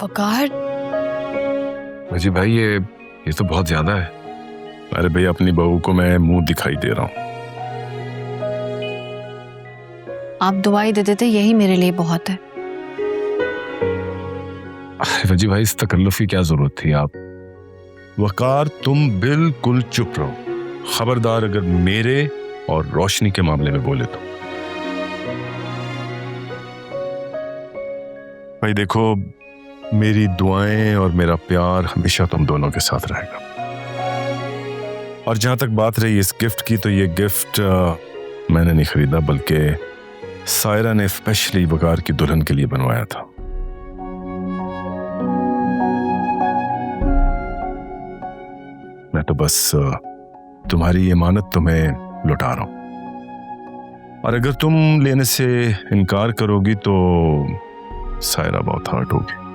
वकार। जी भाई ये तो बहुत ज्यादा है। अरे भाई अपनी बहू को मैं मुंह दिखाई दे रहा हूँ। आप दवाई दे देते यही मेरे लिए बहुत है। वजी भाई इस तकल्लुफ की क्या जरूरत थी? आप वकार तुम बिल्कुल चुप रहो, खबरदार अगर मेरे और रोशनी के मामले में बोले तो। भाई देखो, मेरी दुआएं और मेरा प्यार हमेशा तुम दोनों के साथ रहेगा। और जहां तक बात रही इस गिफ्ट की, तो ये गिफ्ट मैंने नहीं खरीदा, बल्कि सायरा ने स्पेशली वकार की दुल्हन के लिए बनवाया था। मैं तो बस तुम्हारी इमानत तुम्हें लौटा रहा हूं, और अगर तुम लेने से इनकार करोगी तो सायरा बहुत हर्ट होगी।